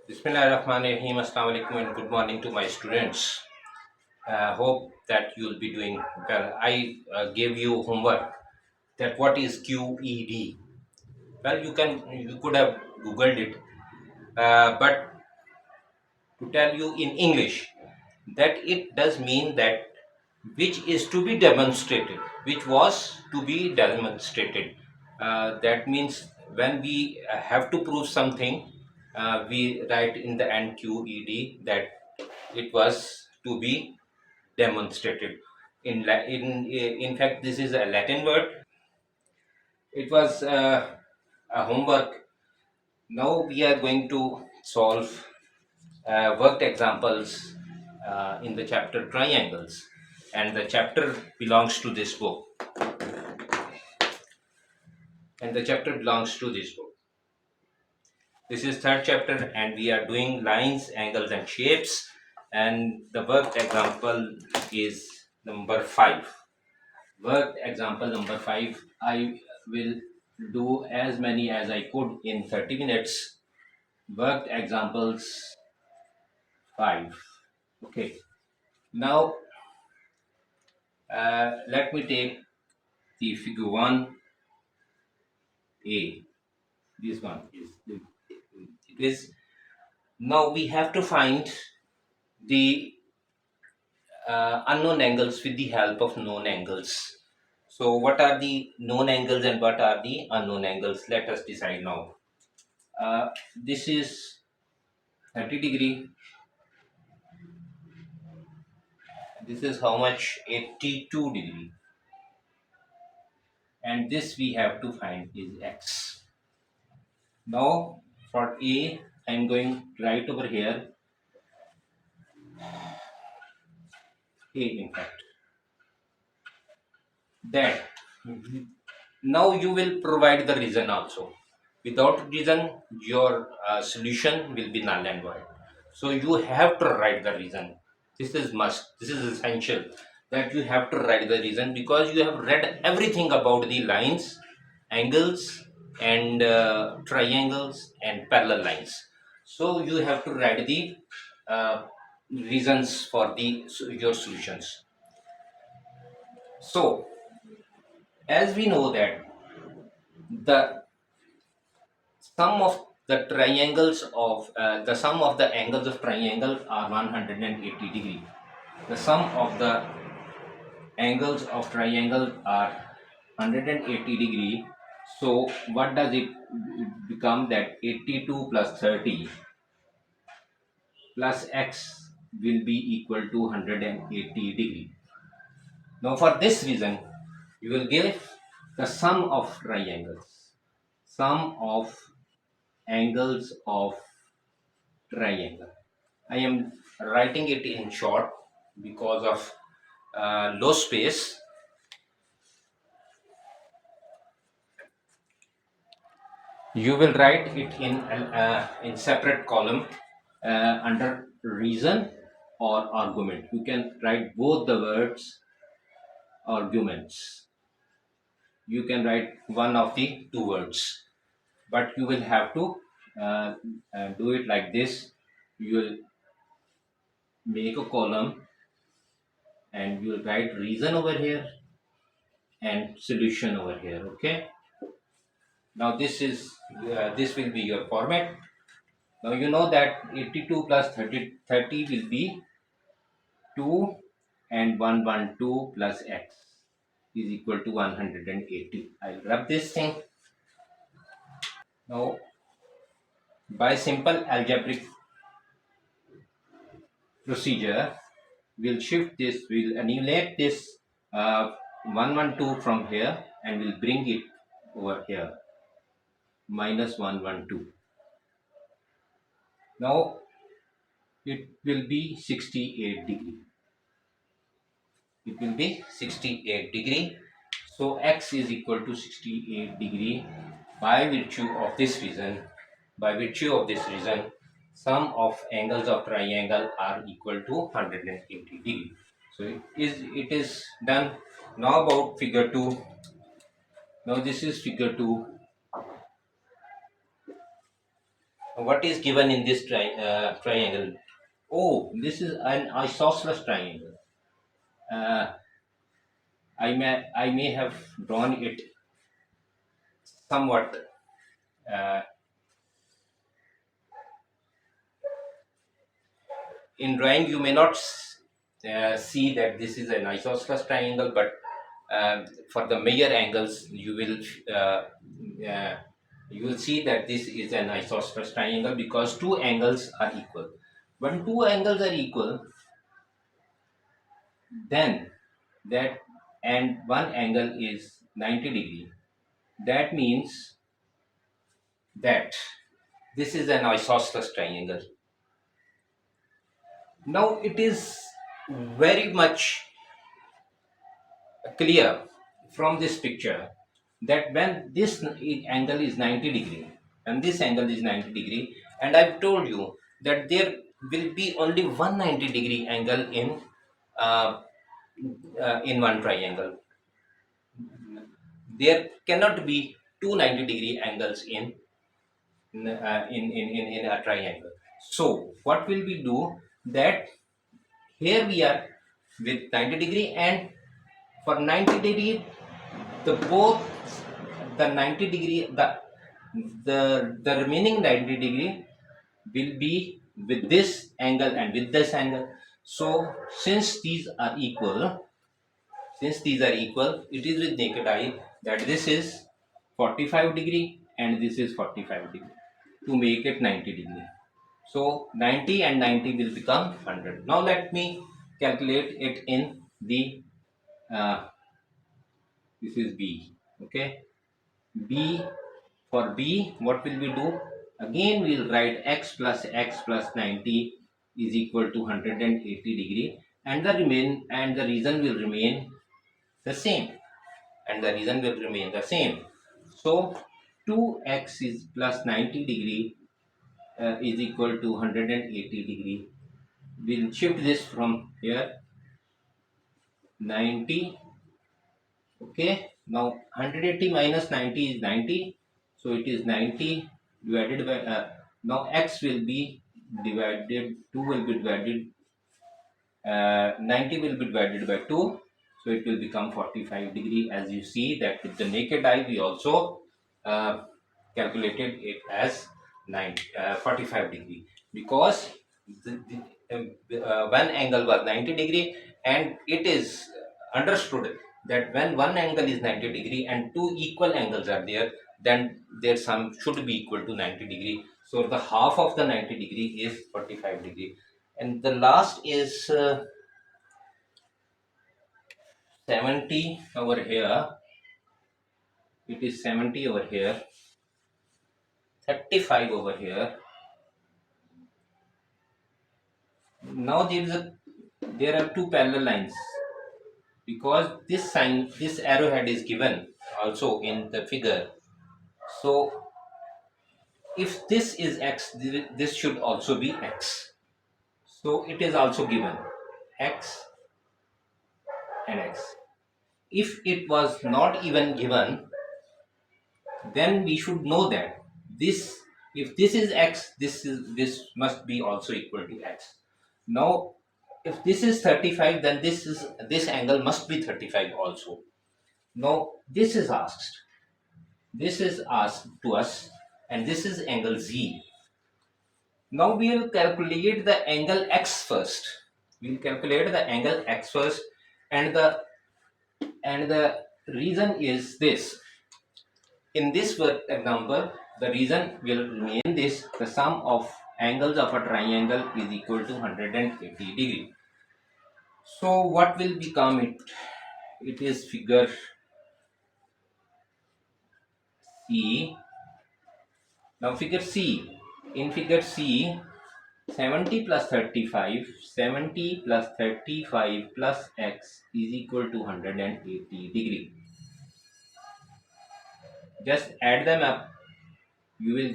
Bismillahirrahmanirrahim. Assalamu alaikum and good morning to my students. Hope that you'll be doing well. I gave you homework that what is QED. Well, you could have googled it, but to tell you in English that it does mean that which is to be demonstrated, which was to be demonstrated. That means when we have to prove something, we write in the end QED that it was to be demonstrated. In fact, this is a Latin word. It was a homework. Now we are going to solve worked examples in the chapter triangles, and the chapter belongs to this book. And the chapter belongs to this book. This is third chapter, and we are doing lines, angles, and shapes. And the worked example is number 5. Worked example number 5. I will do as many as I could in 30 minutes. Worked examples 5. Okay. Now, let me take the figure 1A. This one is it is now we have to find the unknown angles with the help of known angles. So what are the known angles and what are the unknown angles? Let us decide now. This is 30 degree. This is how much? 82 degree. And this we have to find is x. Now for A, I am going right over here. A, in fact, that now you will provide the reason also. Without reason, your solution will be null and void. So you have to write the reason. This is must. This is essential that you have to write the reason, because you have read everything about the lines, angles, and triangles and parallel lines. So you have to write the reasons for your solutions. So as we know that the the sum of the angles of triangle are 180 degree. The sum of the angles of triangle are 180 degree. So what does it become? That 82 plus 30 plus x will be equal to 180 degree. Now for this reason, you will give the sum of triangles, sum of angles of triangle. I am writing it in short because of low space. You will write it in separate column under reason or argument. You can write both the words arguments. You can write one of the two words, but you will have to do it like this. You will make a column and you will write reason over here and solution over here. Okay. Now this will be your format. Now you know that 82 plus 30 will be 2, and 112 plus x is equal to 180. I'll rub this thing. Now by simple algebraic procedure, we'll annihilate this 112 from here and we'll bring it over here, minus 112. Now it will be 68 degree. It will be 68 degree. So x is equal to 68 degree. By virtue of this reason, sum of angles of triangle are equal to 180 degree. So it is done. Now about figure 2. Now this is figure 2. What is given in this triangle? Oh, this is an isosceles triangle. Uh, I may have drawn it somewhat. Uh, in drawing, you may not see that this is an isosceles triangle, but for the major angles, uh, uh, you will see that this is an isosceles triangle because two angles are equal. When two angles are equal, then that and one angle is 90 degree. That means that this is an isosceles triangle. Now it is very much clear from this picture that when this angle is 90 degree and this angle is 90 degree, and I've told you that there will be only one 90 degree angle uh, in one triangle. There cannot be two 90 degree angles in a triangle. So what will we do that here we are with 90 degree, and for 90 degree the both the 90 degree the remaining 90 degree will be with this angle and with this angle. So since these are equal, it is with naked eye that this is 45 degree and this is 45 degree to make it 90 degree. So 90 and 90 will become 100. Now let me calculate it in the uh, this is b. Okay, b. For b, what will we do? Again, we'll write x plus 90 is equal to 180 degree, and the reason will remain the same. And the reason will remain the same. So 2x is plus 90 degree is equal to 180 degree. We'll shift this from here 90. Okay, now 180 minus 90 is 90, so it is 90 divided by now x will be divided, 2 will be divided 90 will be divided by 2, so it will become 45 degree. As you see that with the naked eye we also uh, calculated it as 45 degree because one angle was 90 degree, and it is understood that when one angle is 90 degree and two equal angles are there, then their sum should be equal to 90 degree. So the half of the 90 degree is 45 degree, and the last is 70 over here. It is 70 over here, 35 over here. Now there are two parallel lines because this arrowhead is given also in the figure. So if this is x, this should also be x. So it is also given x and x. If it was not even given, then we should know that this, if this is x, this must be also equal to x. Now if this is 35, then this angle must be 35 also. Now this is asked to us, and this is angle z. Now we will calculate the angle x first. We will calculate the angle x first, and the reason is this. In this number, the reason will remain this: the sum of angles of a triangle is equal to 180 degree. So what will become it? It is figure C. Now figure C. In figure C, 70 plus 35, 70 plus 35 plus x is equal to 180 degree. Just add them up. You will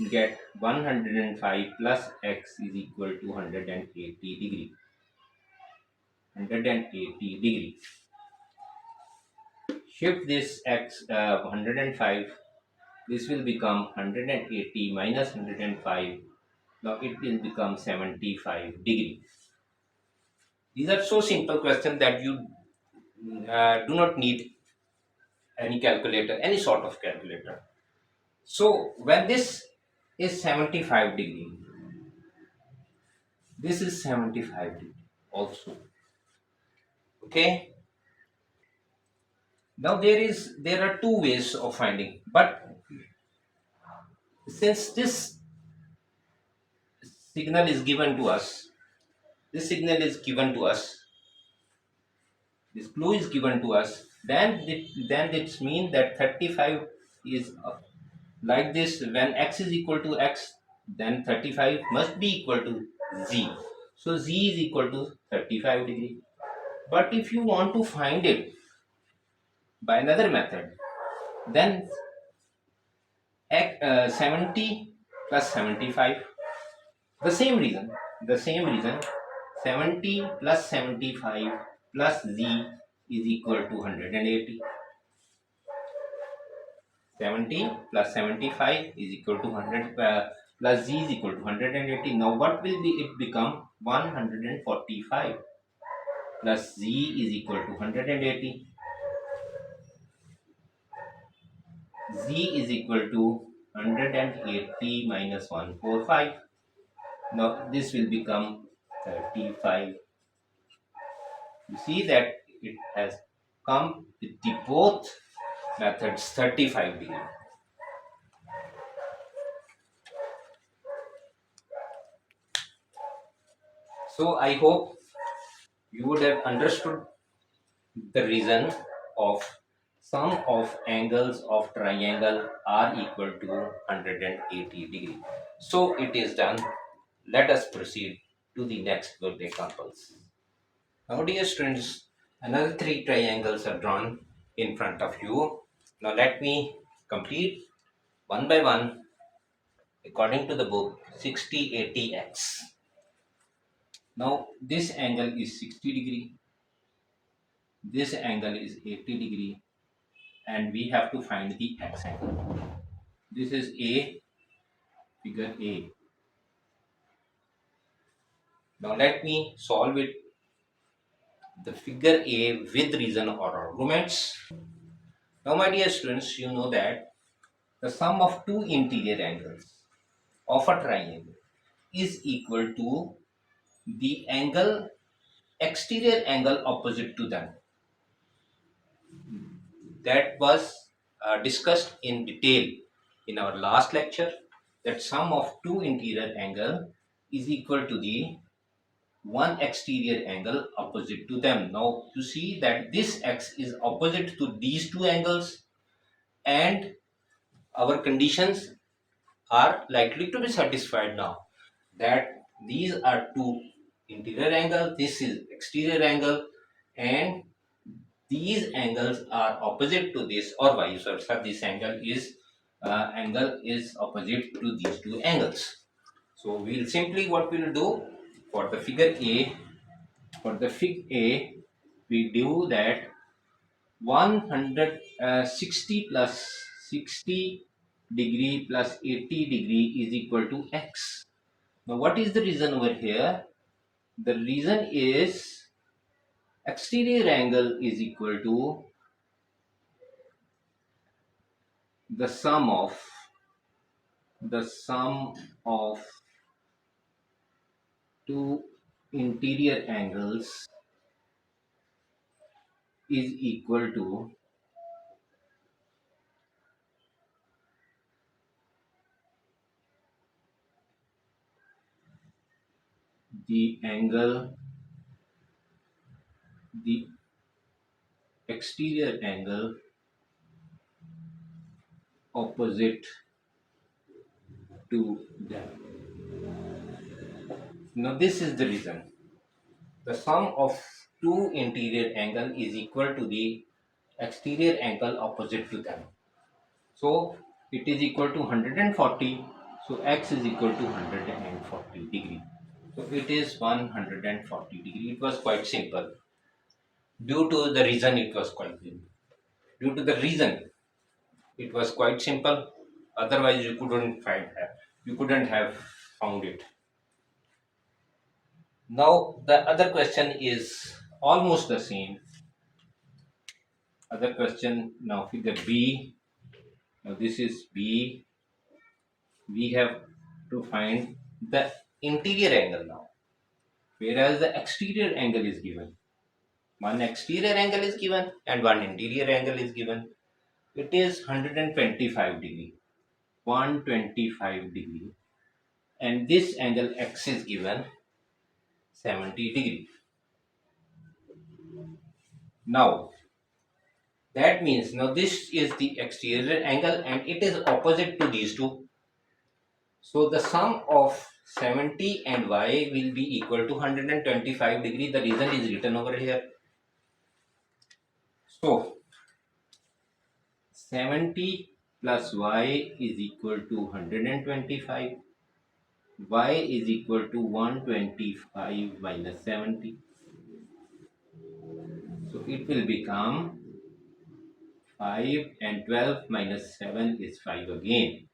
get 105 plus x is equal to 180 degree. 180 degree. Shift this x 105 This will become 180 minus 105. Now it will become 75 degree. These are so simple questions that you do not need any calculator, any sort of calculator. So when this is 75 degree, this is 75 degree also. Okay. Now there are two ways of finding, but since this signal is given to us, this signal is given to us, this clue is given to us, then it's mean that 35 is like this. When x is equal to x, then 35 must be equal to z. So z is equal to 35 degree. But if you want to find it by another method, then 70 plus 75, the same reason 70 plus 75 plus z is equal to 180. 70 plus 75 is equal to 100, plus z is equal to 180. Now what will be it become? 145 plus z is equal to 180. Z is equal to 180 minus 145. Now this will become 35. You see that it has come with the both methods 35 degree. So I hope you would have understood the reason of sum of angles of triangle are equal to 180 degree. So it is done. Let us proceed to the next good examples. Now dear students, another three triangles are drawn in front of you. Now let me complete one by one according to the book 60-80x. Now this angle is 60 degree, this angle is 80 degree, and we have to find the x angle. This is a figure A. Now let me solve it, the figure A, with reason or arguments. Now my dear students, you know that the sum of two interior angles of a triangle is equal to the angle, exterior angle opposite to them. That was discussed in detail in our last lecture, that sum of two interior angle is equal to the one exterior angle opposite to them. Now you see that this x is opposite to these two angles, and our conditions are likely to be satisfied now, that these are two interior angle, this is exterior angle, and these angles are opposite to this, or vice versa, this angle is opposite to these two angles. So we'll simply, what we'll do for the figure A, for the fig A, we do that 160 plus 60 degree plus 80 degree is equal to x. Now what is the reason over here? The reason is exterior angle is equal to the sum of two interior angles is equal to the angle, the exterior angle opposite to them. Now this is the reason. The sum of two interior angle is equal to the exterior angle opposite to them. So it is equal to 140. So x is equal to 140 degree. So it is 140 degree. It was quite simple. Due to the reason it was quite simple. Due to the reason it was quite simple. Otherwise, you couldn't have found it. Now, the other question is almost the same. Other question now, figure B. Now, this is B. We have to find the interior angle now, whereas the exterior angle is given. One exterior angle is given and one interior angle is given. It is 125 degree. 125 degree. And this angle X is given 70 degree. Now, that means now this is the exterior angle and it is opposite to these two. So the sum of 70 and y will be equal to 125 degree. The reason is written over here. So 70 plus y is equal to 125. Y is equal to 125 minus 70. So it will become 5 and 12 minus 7 is 5 again.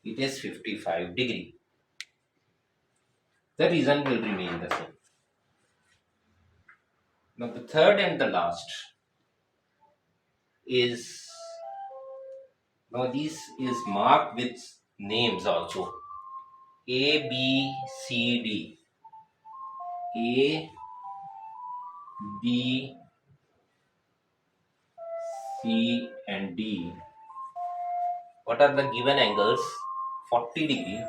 It is 55 degree. The reason will remain the same. Now the third and the last is, now this is marked with names also. A, B, C, D. A, B, C and D. What are the given angles? 40 degree.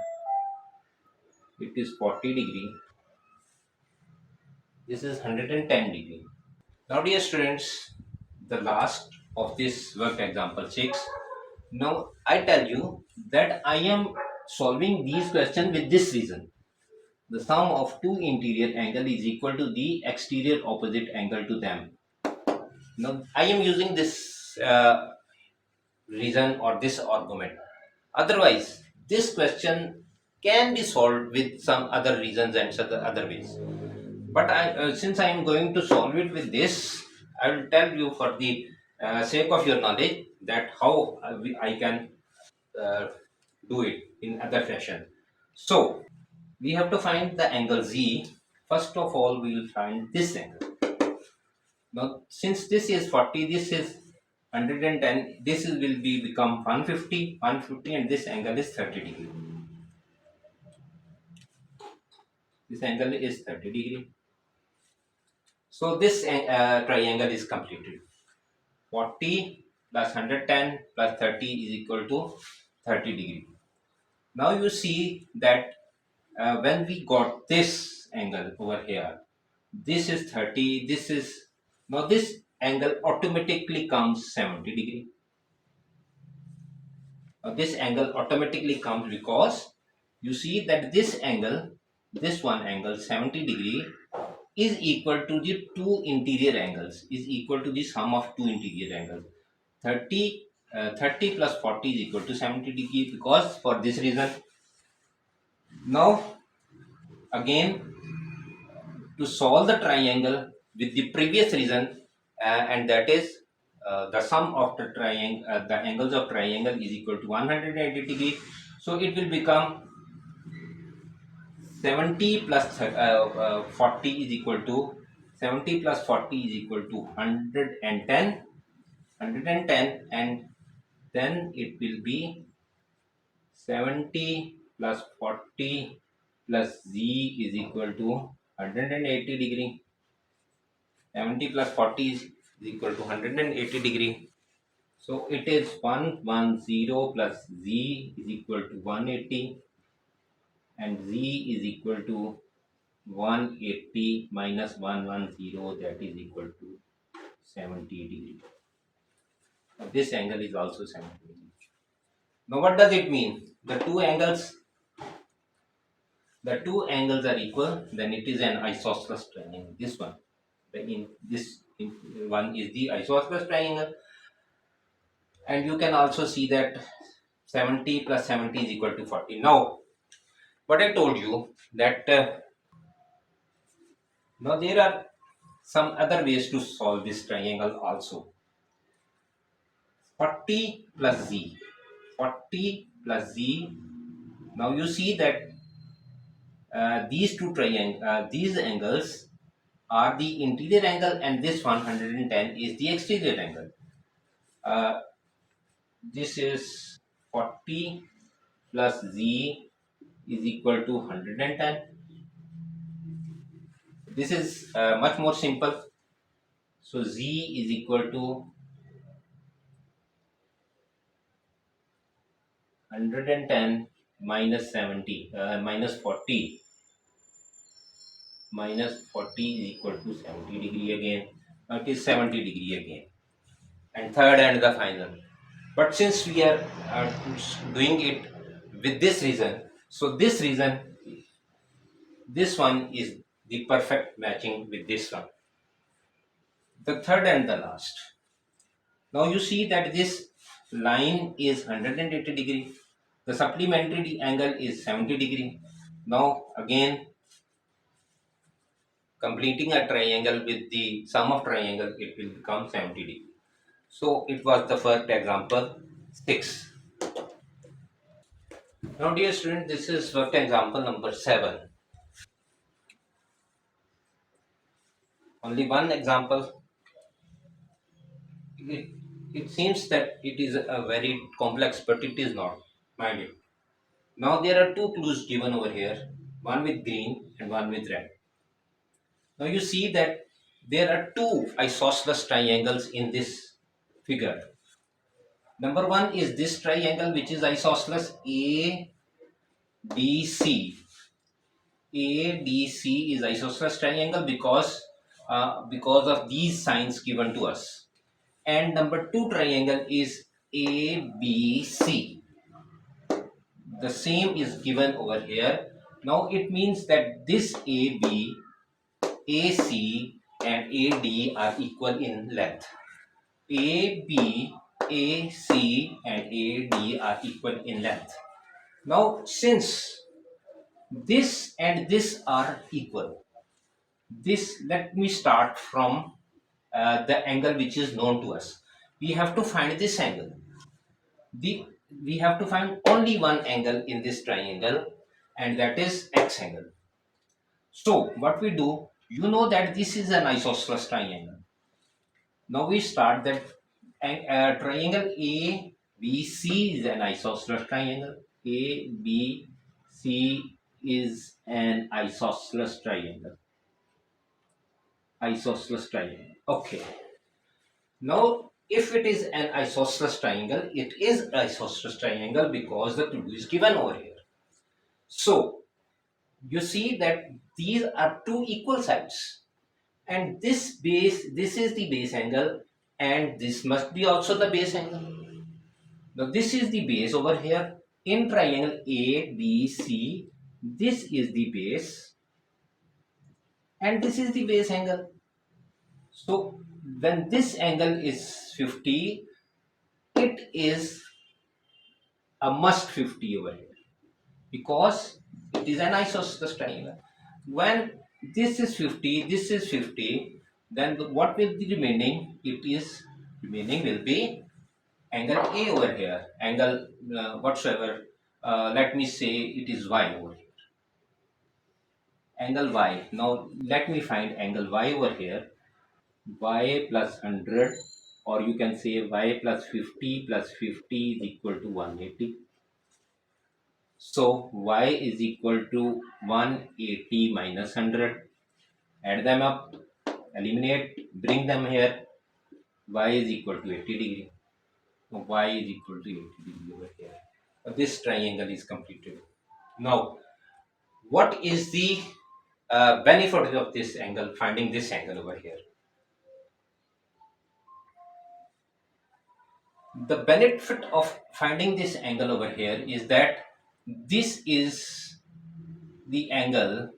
It is 40 degree. This is 110 degree. Now dear students, the last of this work example 6. Now I tell you that I am solving these questions with this reason. The sum of two interior angle is equal to the exterior opposite angle to them. Now I am using this reason or this argument. Otherwise, this question can be solved with some other reasons and some other ways. But since I am going to solve it with this, I will tell you for the sake of your knowledge that how I can uh, do it in other fashion. So we have to find the angle Z. First of all, we will find this angle. Now, since this is 40, this is 110, this will be become 150, 150, and this angle is 30 degree. This angle is 30 degree. So this triangle is completed. 40 plus 110 plus 30 is equal to 30 degree. Now you see that when we got this angle over here, this is 30, this is, now this angle automatically comes 70 degree. This angle automatically comes because you see that this angle, this one angle 70 degree is equal to the two interior angles, is equal to the sum of two interior angles. 30 plus 40 is equal to 70 degree, because for this reason. Now again, to solve the triangle with the previous reason, and that is the sum of the triangle, the angles of triangle is equal to 180 degree. So it will become 70 plus 40 is equal to 70 plus 40 is equal to 110, and then it will be 70 plus 40 plus z is equal to 180 degree. 70 plus 40 is equal to 180 degree. So it is 110 plus z is equal to 180, and z is equal to 180 minus 110, that is equal to 70 degree. Now this angle is also 70 degree. Now what does it mean? The two angles are equal, then it is an isosceles triangle. This one, one is the isosceles triangle, and you can also see that 70 plus 70 is equal to 40. Now, what I told you that now there are some other ways to solve this triangle also. 40 plus z. 40 plus z. Now you see that these angles are the interior angle, and this 110 is the exterior angle. Uh, this is 40 plus z is equal to 110. This is much more simple. So z is equal to 110 minus 70 minus 40 minus 40 is equal to 70 degree again. Now it is 70 degree again. And third and the final. But since we are doing it with this reason, so this reason, this one is the perfect matching with this one. The third and the last. Now you see that this line is 180 degree. The supplementary angle is 70 degree. Now again, completing a triangle with the sum of triangle, it will become 70 degree. So it was the first example 6. Now dear student, this is work example number 7. Only one example. It, it seems that it is a very complex, but it is not. Mind it. Now there are two clues given over here, one with green and one with red. Now you see that there are two isosceles triangles in this figure. Number one is this triangle, which is isosceles ADC. ADC is isosceles triangle because of these signs given to us. And number two triangle is ABC. The same is given over here. Now it means that this AB, AC, and AD are equal in length. AB, AC, and AD are equal in length. Now, since this and this are equal, this, let me start from the angle which is known to us. We have to find this angle. The we have to find only one angle in this triangle, and that is x angle. So what we do, you know that this is an isosceles triangle. Now we start that triangle ABC is an isosceles triangle. ABC is an isosceles triangle. Isosceles triangle. Okay. Now, if it is an isosceles triangle, it is isosceles triangle because the clue is given over here. So you see that these are two equal sides, and this is the base angle, and this must be also the base angle. Now this is the base over here in triangle ABC. This is the base, and this is the base angle. So when this angle is 50, it is a must 50 over here because it is an isosceles triangle. When this is 50, this is 50, then what will be remaining? It is remaining will be angle A over here, angle whatsoever. Let me say it is Y over here. Angle Y. Now let me find angle Y over here. Y plus 100, or you can say Y plus 50 is equal to 180. So y is equal to 180 minus 100. Add them up, eliminate, bring them here. Y is equal to 80 degree. So y is equal to 80 degree over here. This triangle is completed. Now, what is the benefit of this angle, finding this angle over here? The benefit of finding this angle over here is that this is the angle.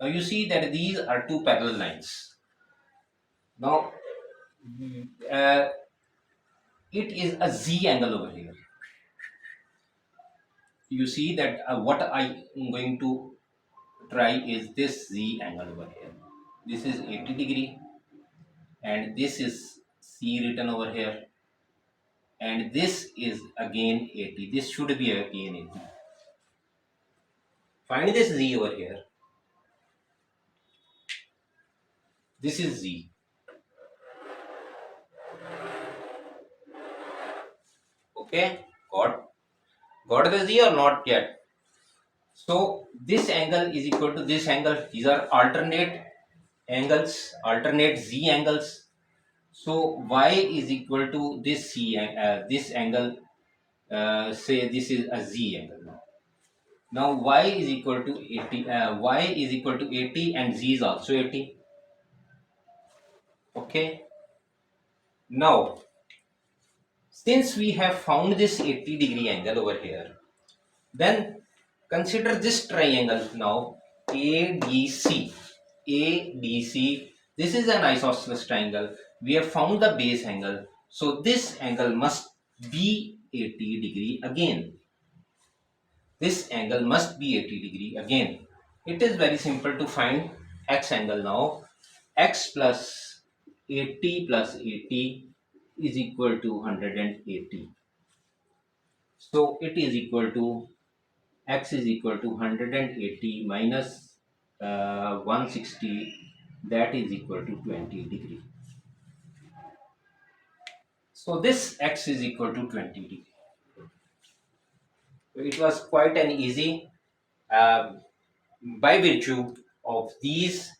Now you see that these are two parallel lines. Now uh, it is a z angle over here. You see that what I am going to try is this z angle over here. This is 80 degree, and this is c written over here. and this is again 80. This should be again 80. Find this z over here. This is z. Okay, got the z or not yet? So this angle is equal to this angle. These are alternate angles, alternate z angles. So y is equal to this this angle. Say this is a z angle now. Now y is equal to 80. Y is equal to 80 and z is also 80. Okay. Now since we have found this 80-degree angle over here, then consider this triangle now, ADC. ADC. This is an isosceles triangle. We have found the base angle. So this angle must be 80-degree again. This angle must be 80-degree again. It is very simple to find x angle now. X plus 80 plus 80 is equal to 180. So it is equal to x is equal to 180 minus 160, that is equal to 20-degree. So this x is equal to 20-degree. It was quite an easy, uh, by virtue of these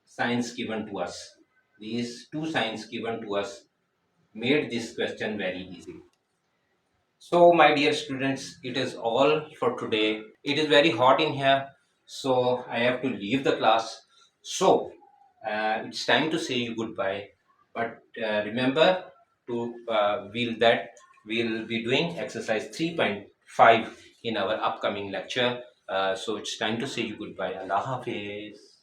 signs given to us. These two signs given to us made this question very easy. So, my dear students, it is all for today. It is very hot in here, so I have to leave the class. So, it's time to say you goodbye. But remember to we'll be doing exercise 3.5 in our upcoming lecture. So, it's time to say you goodbye. Allah Hafiz.